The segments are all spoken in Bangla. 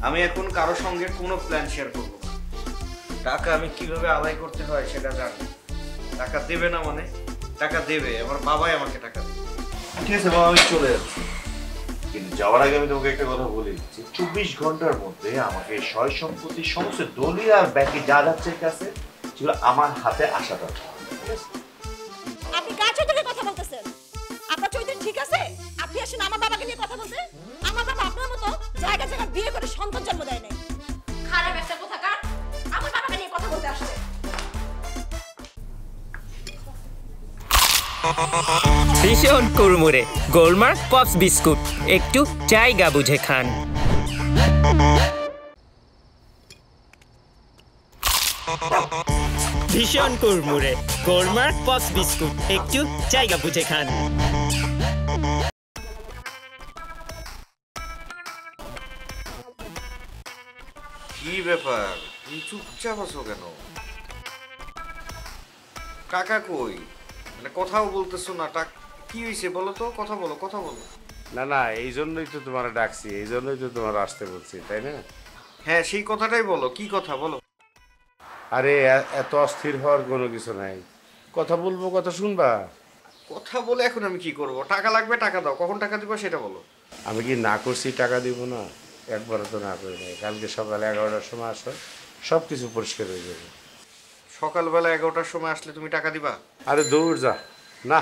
আমি এখন কারো সঙ্গে কোনো প্ল্যান শেয়ার করবো না। টাকা আমি কিভাবে আদায় করতে হয় সেটা জানি। টাকা দেবে না মানে টাকা দেবে, আমার বাবাই আমাকে টাকা দেবে। ঠিক আছে বাবা, আমি চলে যাচ্ছি, কিন্তু যাওয়ার আগে আমি তোমাকে একটা কথা বলে দিচ্ছি। 24 ঘন্টার মধ্যে আমাকে সয় সম্পত্তি সমস্ত দলিল আর ব্যাংকে যা যাচ্ছে কাছে সেগুলো আমার হাতে আসা দরকার। ঠিক আছে? আপনি কার চরিত্রে কথা বলতেছেন? আপনার চরিত্র ঠিক আছে? আপনি আসেন আমার বাবাকে নিয়ে কথা বলতে? আমার বাবা আপনার মতো জায়গা জায়গা বিয়ে করে সন্তান জন্ম দেয় নাই। খারাপ একটা কোথাকার আমার বাবাকে নিয়ে কথা বলতে আসছে। ভীষণ কুড়মুড়ে গোলমার্ক পপস বিস্কুট, একটু জায়গা বুঝে খান। ভীষণ কুড়মুড়ে গোলমার্ক পপস বিস্কুট, একটু জায়গা বুঝে খান। কি ব্যাপার, তুমি চুপচাপ আছো কেন? টাকা কই? মানে কথাও বলতেছো না। টাকা কি হয়েছে বলো তো, কথা বলো, কথা বলো। না না, এই জন্যই তো তোমার ডাকছি, এই জন্যই তো তোমার আসতে বলছি, তাই না? হ্যাঁ সেই কথাটাই বলো, কি কথা বলো। আরে এত অস্থির হওয়ার কোনো কিছু নাই, কথা বলবো, কথা শুনবা। কথা বলে এখন আমি কি করব? টাকা লাগবে, টাকা দাও। কখন টাকা দিবা সেটা বলো। আমি কি না করছি টাকা দিব না? একবারও তো না করি নাই। কালকে সকালে 11টার সময় আসো, সব কিছু পরিষ্কার হয়ে যাবে। সকালবেলা 11টার সময় আসলে তুমি টাকা দিবা? আরে দৌড় যা না,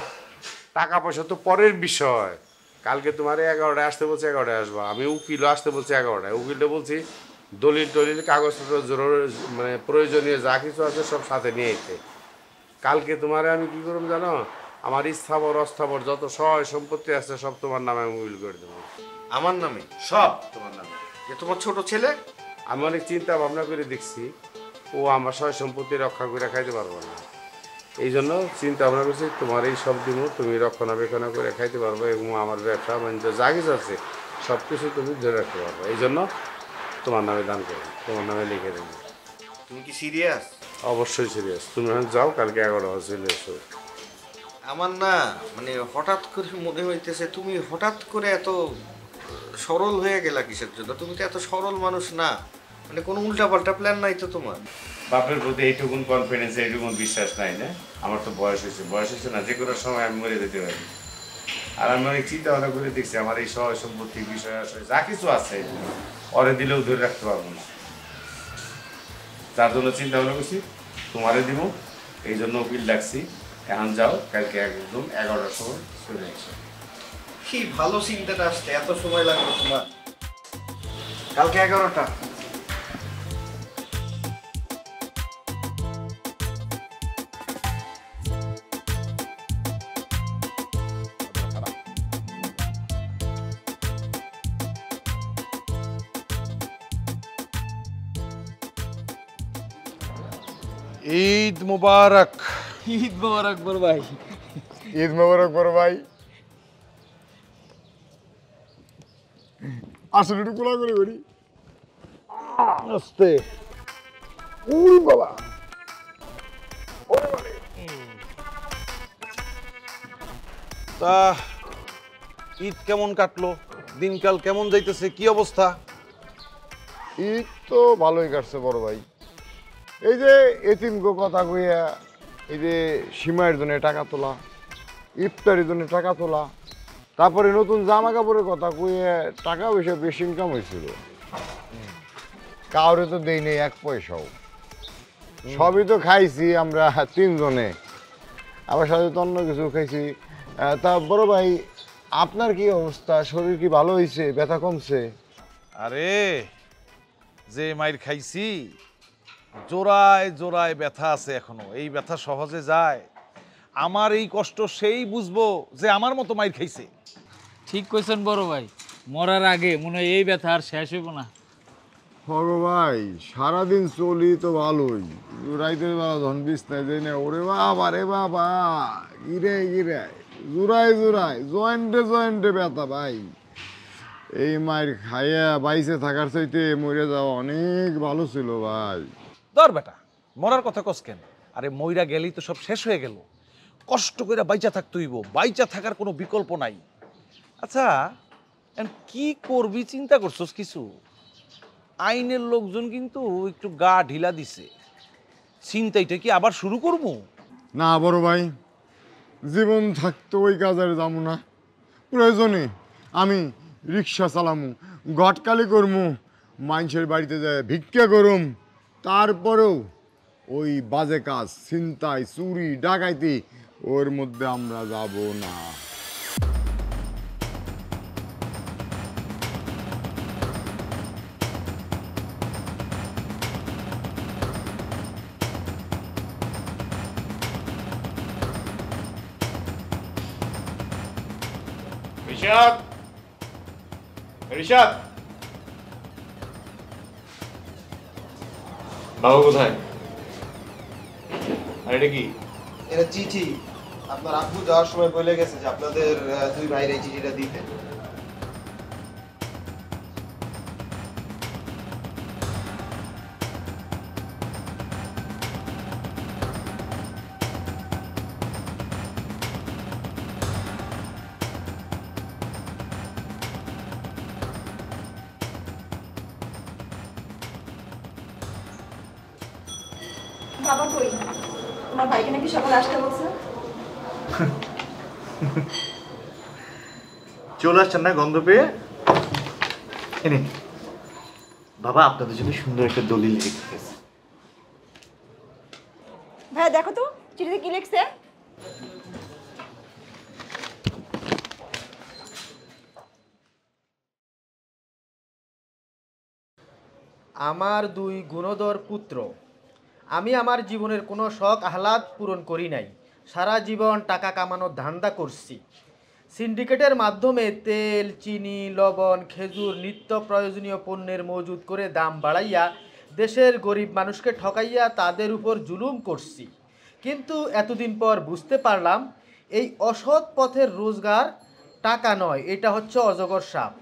টাকা পয়সা তো পরের বিষয়। কালকে তোমার 11টায় আসতে বলছে, 11টায় আসবা। আমি উকিলও আসতে বলছি 11টায়। উকিলটা বলছি দলিল টলিল কাগজপত্র মানে প্রয়োজনীয় যা কিছু আছে সব সাথে নিয়ে যেতে। কালকে তোমারে আমি কি করব জানো? আমার স্থাবর অস্থাবর যত সয় সম্পত্তি আছে সব তোমার নামে আমি উইল করে দেবো। আমার নামে? সব তোমার নামে। যে তোমার ছোট ছেলে? আমি অনেক চিন্তা ভাবনা করে দেখছি ও আমার সয় সম্পত্তি রক্ষা করে খাইতে পারবো না। এই জন্য চিন্তা ভাবনা করছি তোমার এই সব দিব, তুমি রক্ষণাবেক্ষণ করে খাইতে পারবো এবং আমার ব্যবসা বাণিজ্য যা কিছু আছে সব কিছু তুমি ধরে রাখতে পারবো। এই জন্য তোমার নামে দান করবো, তোমার নামে লিখে দেবো। তুমি কি সিরিয়াস? অবশ্যই সিরিয়াস। তুমি এখন যাও, কালকে 11টা চলে এসো। আমার না মানে হঠাৎ করে মনে হইতেছে তুমি হঠাৎ করে এত সরল হয়ে গেলা কিসের জন্য? তুমি তো এত সরল মানুষ না। মানে কোনো উল্টাপাল্টা প্ল্যান নাই তো তোমার? বাপের প্রতি এইটুকুন কনফিডেন্স, এইটুকুন বিশ্বাস নাই না? আমার তো বয়স হয়েছে না, যে কোনো সময় আমি মরে যেতে পারি। আর আমি অনেক চিন্তা ভাবনা করে দেখছি আমার এই সয় সম্পত্তি বিষয় আশয় যা কিছু আছে অরে দিলেও ধরে রাখতে পারবো না। তার জন্য চিন্তা ভাবনা করছি তোমারে দিব, এই জন্য উকিল ডাকছি। এখন যাও, কালকে একদম 11টার সময় চলে আসো। কি ভালো চিন্তাটা আসতে এত সময় লাগলো তোমার? কালকে 11টা। ঈদ মুবারক। ঈদ মোবারক বড় ভাই। ঈদ মুবারক বড় ভাই। আসলে একটু কোলা করে করি আস্তে। উই বাবা, তা ঈদ কেমন কাটলো? দিনকাল কেমন যাইতেছে? কি অবস্থা? ঈদ তো ভালোই কাটছে বড় ভাই। এই যে এতিমকে কথা কইয়া, এই যে সীমায়ের জন্য টাকা তোলা, ইফতারির জন্য টাকা তোলা, তারপরে নতুন জামা কাপড়ের কথা কইয়া টাকা পয়সা বেশি ইনকাম হয়েছিল। কাউরে তো দেই নেই এক পয়সাও। সবই তো খাইছি আমরা তিনজনে, আবার সাথে তো অন্য কিছু খাইছি। তা বড় ভাই, আপনার কি অবস্থা? শরীর কি ভালো হয়েছে? ব্যথা কমছে? আরে যে মাইর খাইছি, জোড়ায় জোড়ায় ব্যথা আছে এখনো। এই ব্যথা সহজে যায়? আমার এই কষ্ট সেই বুঝবো যে আমার মতো মাইর খাইছে। ঠিক কইছেন বড় ভাই, মরার আগে মনে হয় এই ব্যথা আর শেষ হইব না। বড় ভাই, সারাদিন চলি তো ভালোই, রাইতের বেলা ধন বিছনায় যাই না, ওরে বাবা রে বাবা, গিরে গিরে জোড়ায় জোড়ায় জয়েন্টে জয়েন্টে ব্যথা ভাই। এই মায়ের খাইয়া বাইসে থাকার চাইতে মরে যাওয়া অনেক ভালো ছিল ভাই। ধর বেটা, মরার কথা কস কেন? আরে মইরা গেলেই তো সব শেষ হয়ে গেল। কষ্ট করে বাইচা থাকতে হইব, বাইচা থাকার কোনো বিকল্প নাই। আচ্ছা, এখন কি করবি চিন্তা করছস কিছু? আইনের লোকজন কিন্তু একটু গা ঢিলা দিছে। চিন্তাইটা কি আবার শুরু করবো? না বড় ভাই, জীবন থাকতে ওই কাজে যাবো না। প্রয়োজনে আমি রিক্সা চালামু, গটকালি করমু, মানুষের বাড়িতে যায় ভিক্ষা করুম, তারপরেও ওই বাজে কাজ, ছিনতাই, চুরি, ডাকাইতি, ওর মধ্যে আমরা যাব না। ঋষাদ, ঋষাদ, বাবু কোথায়? আর এটা কি? এটা চিঠি। আপনার আব্বু যাওয়ার সময় বলে গেছে যে আপনাদের দুই ভাইয়ের এই চিঠিটা দিতে। বাবা কই? তোমার ভাইকে নাকি সকালে আসতে বলছে। চলে আসছেন না গন্ধ পেয়ে? এনে বাবা আপনাদের জন্য সুন্দর একটা দলিল লিখে গেছে। ভাই দেখো তো চিঠিতে কি লিখছে। আমার দুই গুণধর পুত্র, আমি আমার জীবনের কোনো শখ আহ্লাদ পূরণ করি নাই। সারা জীবন টাকা কামানোর ধান্দা করছি। সিন্ডিকেটের মাধ্যমে তেল, চিনি, লবণ, খেজুর, নিত্য প্রয়োজনীয় পণ্যের মজুদ করে দাম বাড়াইয়া দেশের গরিব মানুষকে ঠকাইয়া তাদের উপর জুলুম করছি। কিন্তু এতদিন পর বুঝতে পারলাম এই অসৎ পথের রোজগার টাকা নয়, এটা হচ্ছে অজগর সাপ।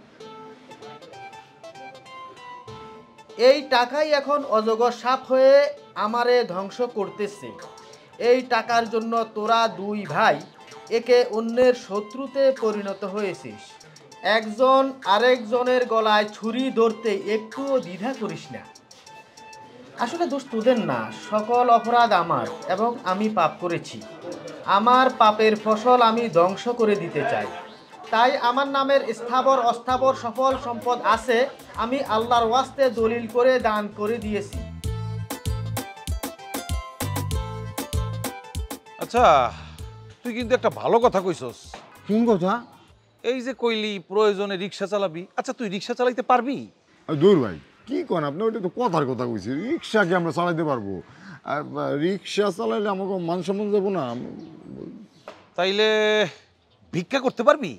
এই টাকাই এখন অজগর সাপ হয়ে আমারে ধ্বংস করতেছে। এই টাকার জন্য তোরা দুই ভাই একে অন্যের শত্রুতে পরিণত হয়েছিস। একজন আরেকজনের গলায় ছুরি ধরতে একটুও দ্বিধা করিস না। আসলে দোষ তোদের না, সকল অপরাধ আমার এবং আমি পাপ করেছি। আমার পাপের ফসল আমি ধ্বংস করে দিতে চাই। তাই আমার নামের স্থাবর অস্থাবর সফল সম্পদ আছে, আমি আল্লাহর ওয়াস্তে দলিল করে দান করে দিয়েছি। আচ্ছা, তুই কিন্তু একটা ভালো কথা কইছস। কোন কথা? এই যে কইলি প্রয়োজনে রিক্সা চালাবি, আচ্ছা তুই রিক্সা চালাইতে পারবি? দূর ভাই, কি করেন আপনি? ওইটা তো কথার কথা কইছি। রিক্সা কি আমরা চালাইতে পারবো? আর রিক্সা চালাইলে আমাকে মান সম্মান যাবো না। তাইলে ভিক্ষা করতে পারবি?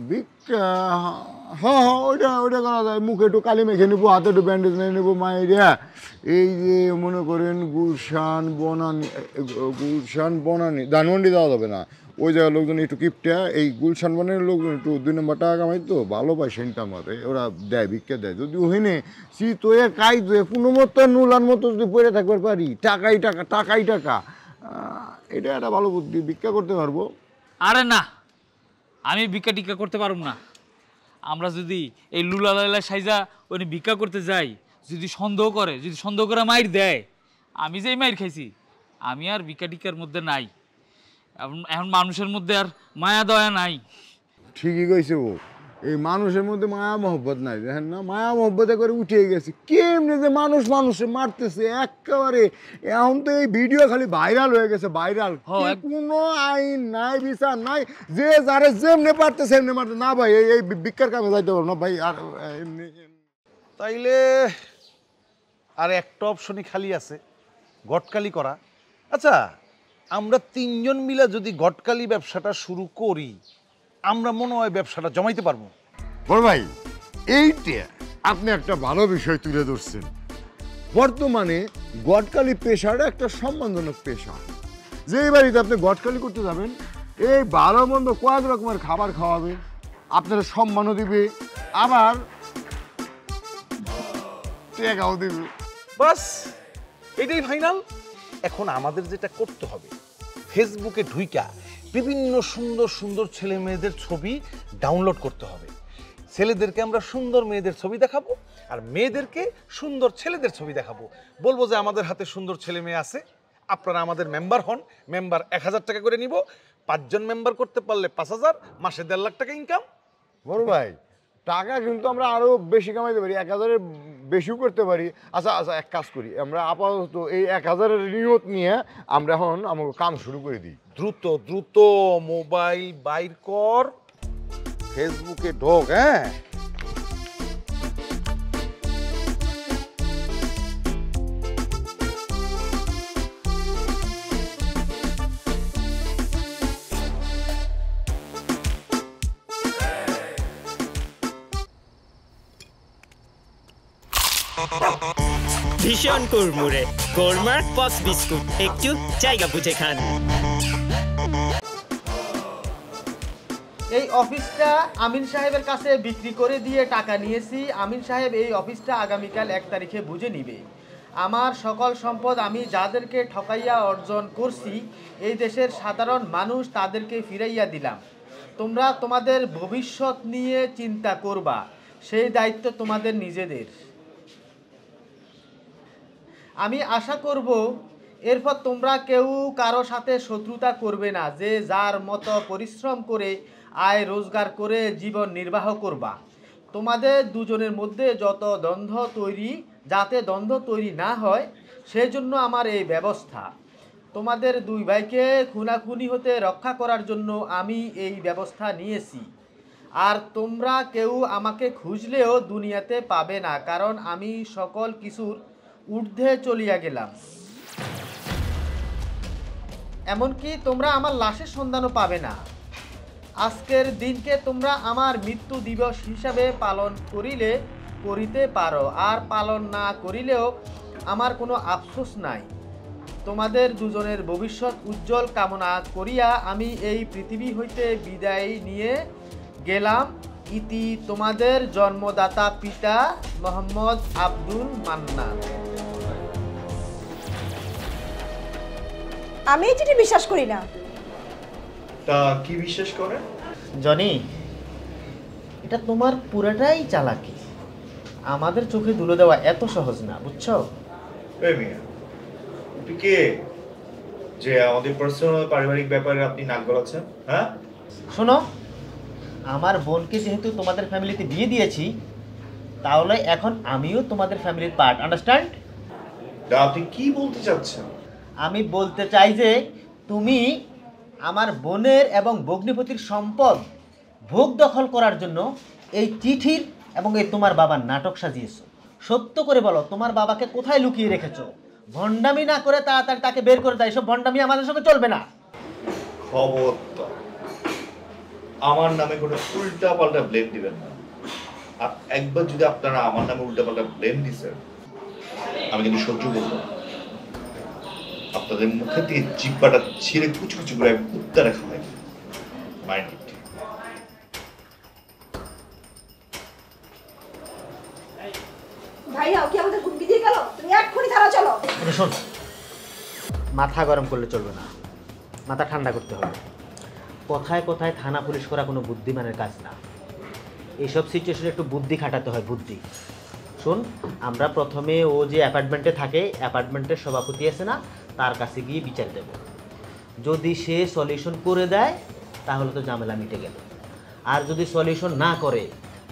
ভিক্ষা, হ্যাঁ হ্যাঁ, ওইটা ওইটা করা যায়। মুখে একটু কালি মেখে নেবো, হাতে একটু ব্যান্ডেজ নিয়ে নেবো। মায়েরা এই যে মনে করেন গুলশান বনানি ধানমন্ডি যাওয়া যাবে না, ওই জায়গার লোকজন একটু কিপটা, এই গুলশান বনানির লোকজন একটু 2 নম্বর টাকা কামাই তো ভালো পায়, সেন্টা মারে, ওরা দেয়, ভিক্ষা দেয়। যদি ওখানে শীত হয়ে কাই ধুয়ে কোনো মতো নুলার মতো যদি পড়ে থাকবার পারি, টাকাই টাকা টাকাই টাকা, এটা একটা ভালো বুদ্ধি, ভিক্ষা করতে পারবো। আরে না, আমি ভিক্ষা টিক্ষা করতে পারব না। আমরা যদি এই লুলা লাইলা সাইজা ওই ভিক্ষা করতে যাই, যদি সন্দেহ করে মাইর দেয়, আমি যে মাইর খাইছি, আমি আর ভিক্ষা টিক্ষার মধ্যে নাই। এখন মানুষের মধ্যে আর মায়া দয়া নাই। ঠিকই কইছে ও, এই মানুষের মধ্যে মায়া মহব্বত নাই, দেখেন না? মায়া মহব্বতে করে উঠে গেছে। কেমনি যে মানুষ মানুষে মারতেছে একেবারে। এখন তো এই ভিডিও খালি ভাইরাল হয়ে গেছে, ভাইরাল। কোনো আইন নাই, বিচার নাই, যে যারে যেমনে পারতেছে এমনি মারতে। না ভাই, এই ভিক্ষার কামে যাইতে পারবো না ভাই। আর এমনি তাইলে আর একটা অপশনই খালি আছে, গটকালি করা। আচ্ছা, আমরা 3 জন মিলে যদি গটকালি ব্যবসাটা শুরু করি, আমরা মনে হয় ব্যবসাটা জমাইতে পারবো। বড় ভাই, এইটা আপনি একটা ভালো বিষয় তুলে ধরছেন। বর্তমানে গটকালি পেশাটা একটা সম্মানজনক পেশা। যেই বাড়িতে আপনি গটকালি করতে যাবেন, এই ভালো মন্দ কয়েক রকমের খাবার খাওয়াবে, আপনারা সম্মানও দিবে, আবার টাকাও দিবে। বাস এটাই ফাইনাল। এখন আমাদের যেটা করতে হবে, ফেসবুকে ঢুইকা বিভিন্ন সুন্দর সুন্দর ছেলে মেয়েদের ছবি ডাউনলোড করতে হবে, ছেলেদেরকে আমরা সুন্দর মেয়েদের ছবি দেখাবো, আর মেয়েদেরকে সুন্দর ছেলেদের ছবি দেখাবো। বলবো যে আমাদের হাতে সুন্দর ছেলে মেয়ে আছে, আপনারা আমাদের মেম্বার হন। মেম্বার 1000 টাকা করে নিব, 5 জন মেম্বার করতে পারলে 5000, মাসে 1.5 লাখ টাকা ইনকাম। বড় ভাই টাকা কিন্তু আমরা আরো বেশি কামাইতে পারি, 1000-এর বেশিও করতে পারি। আচ্ছা আচ্ছা, এক কাজ করি, আমরা আপাতত এই 1000-এর নিয়ত নিয়ে আমরা এখন আমাকে কাম শুরু করে দিই। দ্রুত দ্রুত মোবাইল বাইর কর, ফেসবুকে ঢোক। হ্যাঁ, ভীষণ কুড়মুড়ে গোলমার পপস বিস্কুট, একটু জায়গা বুঝে খান। এই অফিসটা আমিন সাহেবের কাছে বিক্রি করে দিয়ে টাকা নিয়েছি। আমিন সাহেব এই অফিসটা আগামীকাল 1 তারিখে বুঝে নিবে। আমার সকল সম্পদ আমি যাদেরকে ঠকাইয়া অর্জন করছি, এই দেশের সাধারণ মানুষ তাদেরকে ফিরাইয়া দিলাম। তোমরা তোমাদের ভবিষ্যৎ নিয়ে চিন্তা করবা, সেই দায়িত্ব তোমাদের নিজেদের। আমি আশা করব এরপর তোমরা কেউ কারো সাথে শত্রুতা করবে না, যে যার মতো পরিশ্রম করে আয় রোজগার করে জীবন নির্বাহ করবা। তোমাদের দুজনের মধ্যে যাতে দ্বন্দ্ব তৈরি না হয়, সেজন্য আমার এই ব্যবস্থা। তোমাদের 2 ভাইকে খুনাখুনি হতে রক্ষা করার জন্য আমি এই ব্যবস্থা নিয়েছি। আর তোমরা কেউ আমাকে খুঁজলেও দুনিয়াতে পাবে না, কারণ আমি সকল কিছুর ঊর্ধ্বে চলিয়া গেলাম। এমনকি তোমরা আমার লাশের সন্ধানও পাবে না। আজকের দিনকে তোমরা আমার মৃত্যু দিবস হিসাবে পালন করিতে পারো, আর পালন না করিলেও আমার কোনো আফসোস নাই। তোমাদের দুজনের ভবিষ্যৎ উজ্জ্বল কামনা করিয়া আমি এই পৃথিবী হইতে বিদায় নিয়ে গেলাম। ইতি তোমাদের জন্মদাতা পিতা মোহাম্মদ আব্দুল মান্নান। আমি এই চিঠি বিশ্বাস করি না। তা কি বিশ্বাস করে? জনি, এটা তোমার পুরাটাই চালাকি। আমাদের চোখে ধুলো দেওয়া এত সহজ না, বুঝছো? এই মিয়া, আপনি কে যে আমাদের পার্সোনাল পারিবারিক ব্যাপারে আপনি নাক গলাচ্ছেন? হ্যাঁ শোনো, আমার বোনকে যেহেতু তোমাদের ফ্যামিলিতে বিয়ে দিয়েছি, তাহলে এখন আমিও তোমাদের ফ্যামিলির পার্ট, আন্ডারস্ট্যান্ড? তা আপনি কি বলতে চাচ্ছেন? আমি বলতে চাই যে তুমি আমার বোনের এবং ভগ্নিপতির সম্পদ ভোগ দখল করার জন্য এই চিঠির এবং এই তোমার বাবার নাটক সাজিয়েছো। সত্য করে বলো, তোমার বাবাকে কোথায় লুকিয়ে রেখেছো? ভণ্ডামি না করে তাড়াতাড়ি তাকে বের করে দাও। এসব ভণ্ডামি আমাদের সঙ্গে চলবে না। খবরদার আমার নামে কোনো উল্টা পাল্টা ব্লেম দিবেন না। আর একবার যদি আপনারা আমার নামে উল্টা পাল্টা ব্লেম দিছেন, আমি কিন্তু সহ্য করব না। আপনাদের মুখে দিয়ে জিব্বাটা ছিঁড়ে কুচু কুচু করে কুত্তা রাখা হয়। Mind it. ভাইয়া ওকে আমাদের হুমকি দিয়ে গেল, তুমি এক্ষুনি থানা চলো। শোন, মাথা গরম করলে চলবে না, মাথা ঠান্ডা করতে হবে। কথায় কথায় থানা পুলিশ করা কোনো বুদ্ধিমানের কাজ না। এইসব সিচুয়েশনে একটু বুদ্ধি খাটাতে হয়, বুদ্ধি। শোন, আমরা প্রথমে ও যে অ্যাপার্টমেন্টে থাকে, অ্যাপার্টমেন্টের সভাপতি আছে না, তার কাছে গিয়ে বিচার দেব। যদি সে সলিউশন করে দেয় তাহলে তো ঝামেলা মিটে গেল। আর যদি সলিউশন না করে,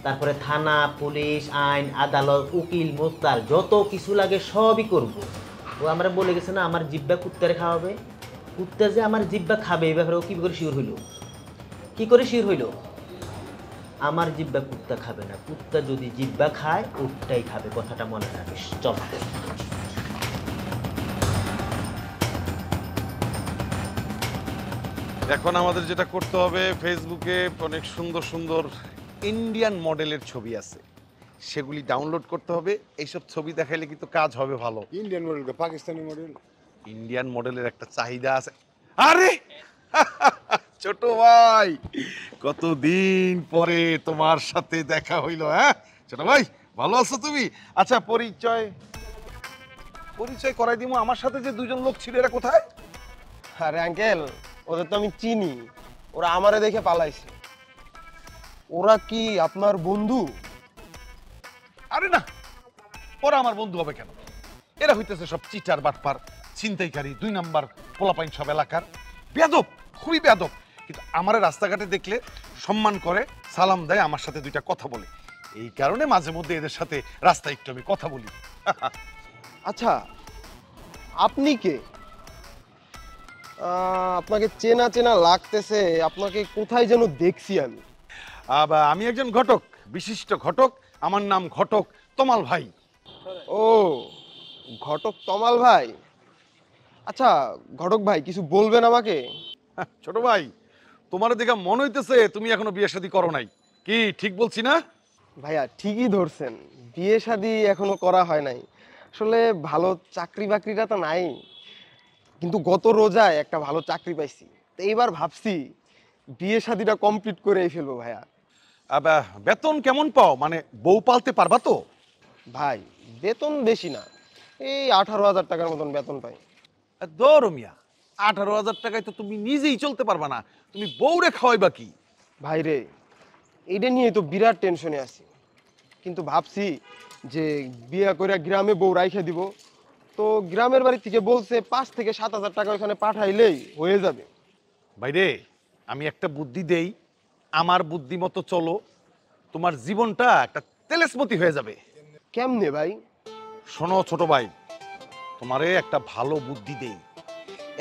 তারপরে থানা, পুলিশ, আইন, আদালত, উকিল, মোস্তার যত কিছু লাগে সবই করব। ও আমরা বলে গেছে না আমার জিব্বা কুত্তারে খাওয়াবে। কুত্তা যে আমার জিব্বা খাবে এই ব্যাপারে ও কী করে শিওর হইল? কি করে শিওর হইল? আমার জিব্বা কুত্তা খাবে না, কুত্তা যদি জিব্বা খায় ওটাই খাবে, কথাটা মনে রাখিস। চল। এখন আমাদের যেটা করতে হবে, ফেসবুকে অনেক সুন্দর সুন্দর ইন্ডিয়ান মডেলের ছবি আছে, সেগুলি ডাউনলোড করতে হবে। এইসব ছবি দেখাইলে কিন্তু কাজ হবে ভালো। Indian model, Pakistani model? Indian মডেলের একটা চাহিদা আছে। আরে ছোট ভাই, কতদিন পরে তোমার সাথে দেখা হইলো। হ্যাঁ ছোট ভাই, ভালো আছো তুমি? আচ্ছা, পরিচয় করাই দিমু। আমার সাথে যে 2জন লোক ছিল, এরা কোথায়? আরে আঙ্কেল, ওদের তো আমি চিনি, ওরা আমারে দেখে পালাইছে। ওরা কি আপনার বন্ধু? আরে না, ওরা আমার বন্ধু হবে কেন? এরা হইতেছে সব চিটার বাটপার ছিনতাইকারী 2 নাম্বার পোলাপাইন সব এলাকার বেয়াদব, খুবই বেয়াদব। কিন্তু আমার রাস্তাঘাটে দেখলে সম্মান করে, সালাম দেয়, আমার সাথে 2টা কথা বলে। এই কারণে মাঝে মধ্যে এদের সাথে রাস্তায় একটু আমি কথা বলি। আচ্ছা, আপনি কে? আপনাকে চেনা চেনা লাগতেছে, আপনাকে কোথায় যেন দেখছি আমি। আমি একজন ঘটক, বিশিষ্ট ঘটক। আমার নাম ঘটক তমাল ভাই। ও, ঘটক তমাল ভাই। আচ্ছা ঘটক ভাই, কিছু বলবেন আমাকে? ছোট ভাই, তোমার দেখে মনে হইতেছে তুমি এখনো বিয়ে শাদী করো নাই, কি ঠিক বলছি না? ভাইয়া ঠিকই ধরছেন, বিয়ে শাদী এখনো করা হয় নাই। আসলে ভালো চাকরি বাকরিটা তো নাই, কিন্তু গত রোজায় একটা ভালো চাকরি পাইছি। তো এইবার ভাবছি বিয়ে শাদীটা কমপ্লিট করেই ফেলবো ভাইয়া। বেতন কেমন পাও? মানে বউ পালতে পারবা তো? ভাই বেতন বেশি না, এই 18,000 টাকার মতন বেতন পাই। দৌড় মিয়া, 18,000 টাকায় তো তুমি নিজেই চলতে পারবা না, তুমি বউরে খাওয়াইবা কি? ভাই রে, এইটা নিয়ে তো বিরাট টেনশনে আছি। কিন্তু ভাবছি যে বিয়ে করে গ্রামে বউ রাইখে দিব, তো গ্রামের বাড়ি থেকে বলছে 5 থেকে 7,000 টাকা ওখানে পাঠাইলেই হয়ে যাবে। ভাই রে, আমি একটা বুদ্ধি দেই, আমার বুদ্ধি মতো চলো, তোমার জীবনটা একটা তেলেসমতি হয়ে যাবে। কেমনে ভাই? শোনো ছোট ভাই, তোমারে একটা ভালো বুদ্ধি দেই।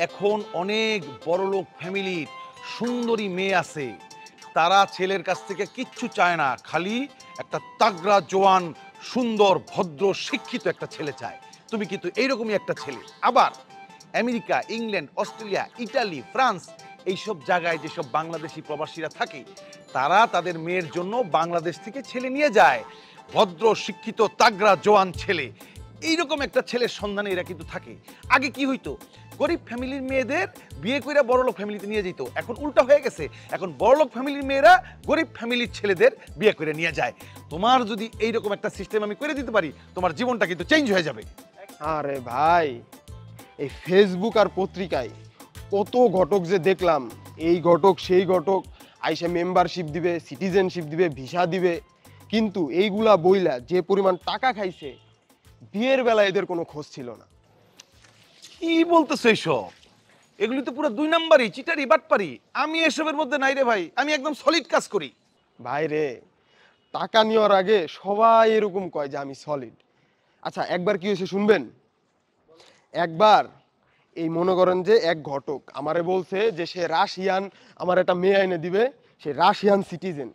এখন অনেক বড়লোক ফ্যামিলির সুন্দরী মেয়ে আছে, তারা ছেলের কাছ থেকে কিচ্ছু চায় না, খালি একটা তাগড়া জোয়ান সুন্দর ভদ্র শিক্ষিত একটা ছেলে চায়। তুমি কিন্তু এইরকমই একটা ছেলে। আবার America, England, Australia, Italy, France এইসব জায়গায় যেসব বাংলাদেশি প্রবাসীরা থাকে, তারা তাদের মেয়ের জন্য বাংলাদেশ থেকে ছেলে নিয়ে যায়, ভদ্র শিক্ষিত তাগড়া জোয়ান ছেলে। এইরকম একটা ছেলের সন্ধানে এরা কিন্তু থাকে। আগে কি হইতো, গরিব ফ্যামিলির মেয়েদের বিয়ে করে বড়লোক ফ্যামিলিতে নিয়ে যেত, এখন উল্টা হয়ে গেছে, এখন বড়লোক ফ্যামিলির মেয়েরা গরিব ফ্যামিলির ছেলেদের বিয়ে করে নিয়ে যায়। তোমার যদি এইরকম একটা সিস্টেম আমি করে দিতে পারি, তোমার জীবনটা কিন্তু চেঞ্জ হয়ে যাবে। আরে ভাই, এই ফেসবুক আর পত্রিকায় কত ঘটক যে দেখলাম, এই ঘটক সেই ঘটক, আইসা মেম্বারশিপ দিবে, সিটিজেনশিপ দিবে, ভিসা দিবে, কিন্তু এইগুলা বইলা যে পরিমাণ টাকা খাইছে, বিয়ের বেলা এদের কোনো খোঁজ ছিল না। কি বলতেছো এইসব? এগুলি তো পুরো 2 নাম্বারই, চিটারি বাটপারি। আমি এসবের মধ্যে নাই রে ভাই, আমি একদম সলিড কাজ করি। ভাই রে, টাকা নেওয়ার আগে সবাই এরকম কয় যে আমি সলিড। আচ্ছা একবার কি হয়েছে শুনবেন? একবার এই মনে করেন যে এক ঘটক আমারে বলছে যে সে রাশিয়ান, আমার একটা মেয়ে এনে দিবে, সে রাশিয়ান সিটিজেন,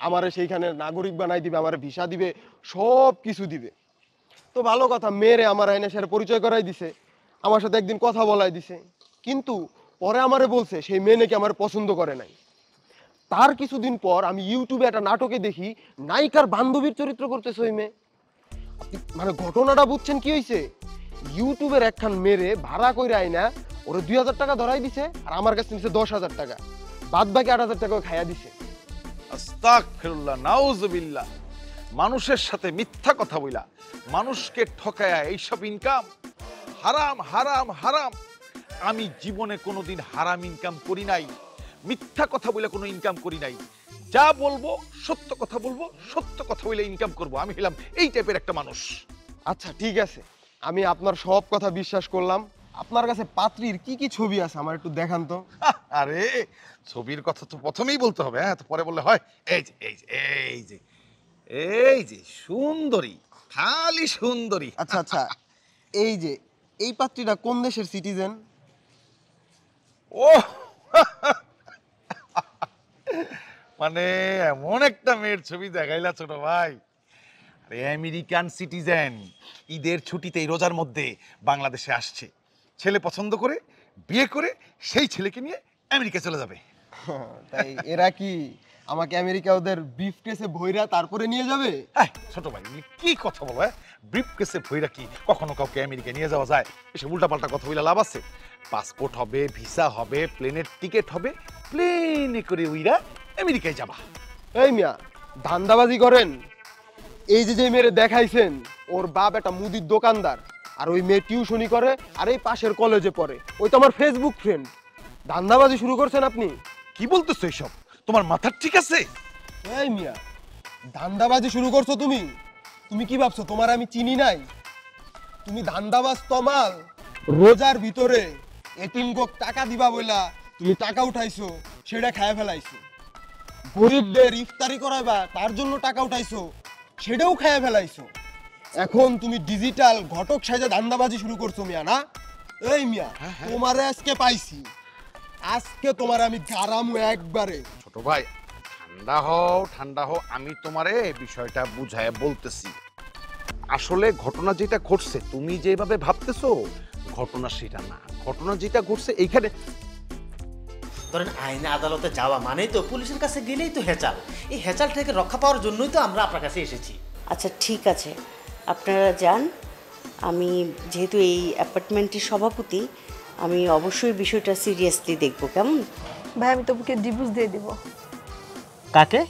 আমারে সেইখানে নাগরিক বানাই দিবে, আমার ভিসা দিবে, সব কিছু দিবে। তো ভালো কথা, মেয়েরে আমার এনে সে পরিচয় করাই দিছে, আমার সাথে একদিন কথা বলাই দিছে, কিন্তু পরে আমারে বলছে সেই মেয়ে নাকি আমার পছন্দ করে নাই। তার কিছুদিন পর আমি ইউটিউবে একটা নাটকে দেখি নায়িকার বান্ধবীর চরিত্র করতেছে ওই মেয়ে। মানে ঘটনাটা বুঝছেন কি হয়েছে? ইউটিউবের একখান মেরে ভাড়া কইরা আইনা ওরে 2,000 টাকা ধরাই দিছে, আর আমার কাছে নিছে 10,000 টাকা, বাদ বাকি 8,000 টাকা খাইয়া দিছে। আস্তাগফিরুল্লাহ, নাউজুবিল্লাহ। মানুষের সাথে মিথ্যা কথা বইলা, মানুষকে ঠকায়া এইসব ইনকাম হারাম হারাম হারাম। আমি জীবনে কোনোদিন হারাম ইনকাম করি নাই, মিথ্যা কথা বলে কোনো ইনকাম করি নাই। যা বলবো সত্য কথা বলবো, সত্য কথা বলে ইনকাম করব। আমি হলাম এই টাইপের একটা মানুষ। আচ্ছা ঠিক আছে, আমি আপনার সব কথা বিশ্বাস করলাম। আপনার কাছে পাত্রীর কি কি ছবি আছে আমার একটু দেখান তো। আরে ছবির কথা তো প্রথমেই বলতে হবে, হ্যাঁ, তো পরে বললে হয়? এই যে এই যে এই যে এই যে সুন্দরী, খালি সুন্দরী। আচ্ছা আচ্ছা, এই যে এই পাত্রীটা কোন দেশের সিটিজেন? ও মানে এমন একটা মেয়ের ছবি দেখাইলা ছোট ভাই। আরে আমেরিকান সিটিজেন, ঈদের ছুটিতে রোজার মধ্যে বাংলাদেশে আসছে, ছেলে পছন্দ করে বিয়ে করে সেই ছেলেকে নিয়ে আমেরিকা চলে যাবে। তাই এরা কি আমাকে আমেরিকা ওদের ব্রিফকেসে ভইরা তারপরে নিয়ে যাবে? ছোট ভাই কি কথা বলো? ব্রিফকেসে ভইরা কি কখনো কাউকে আমেরিকা নিয়ে যাওয়া যায়? এসব উল্টাপাল্টা কথা বলে লাভ আছে? পাসপোর্ট হবে, ভিসা হবে, প্লেনের টিকিট হবে, প্লেনে করে উইরা আমেরিকায় যাবা। এই মিয়া, ধান্দাবাজি করেন? এই যে যে মেয়েরে দেখাইছেন, ওর বাপ একটা মুদির দোকানদার, আর ওই মেয়ে টিউশনি করে, আর এই পাশের কলেজে পড়ে, ওই তো আমার ফেসবুক ফ্রেন্ড। ধান্দাবাজি শুরু করছেন আপনি? কি বলতেছো এইসব? তোমার মাথা ঠিক আছে? এই মিয়া, ধান্দাবাজি শুরু করছো তুমি? তুমি কি ভাবছো তোমার আমি চিনি নাই? তুমি ধান্দাবাজ তমাল। রোজার ভিতরে এতিমগোক টাকা দিবা বইলা তুমি টাকা উঠাইছো, সেটা খায় ফেলাইছো। গরিবদের ইফতারি করাইবা তার জন্য টাকা উঠাইছো, সেটাও খায় ফেলাইছো। এখন তুমি ডিজিটাল ঘটক সাজা ধান্দাবাজি শুরু করছো মিয়া, না? এই মিয়া, তোমারে আজকে পাইছি, আজকে তোমার আমি গারামু একবারে। ছোট ভাই ঠান্ডা হও, আমি তোমারে বিষয়টা বুঝায় বলতেছি। আসলে ঘটনা যেটা ঘটছে তুমি যেভাবে ভাবতেছো ঘটনা সেটা না। ঘটনা যেটা ঘটছে এইখানে ধরেন আইনে আদালতে যাওয়া মানেই তো পুলিশের কাছে গেলেই তো হেচাল। এই হেচাল থেকে রক্ষা পাওয়ার জন্যই তো আমরা আপনার কাছে এসেছি। আচ্ছা ঠিক আছে, আপনারা যান। আমি যেহেতু এই অ্যাপার্টমেন্টের সভাপতি, আমি অবশ্যই বিষয়টা সিরিয়াসলি দেখব, কেমন? ভাই আমি তোকে ডিভোর্স দিয়ে দিব। কাকে?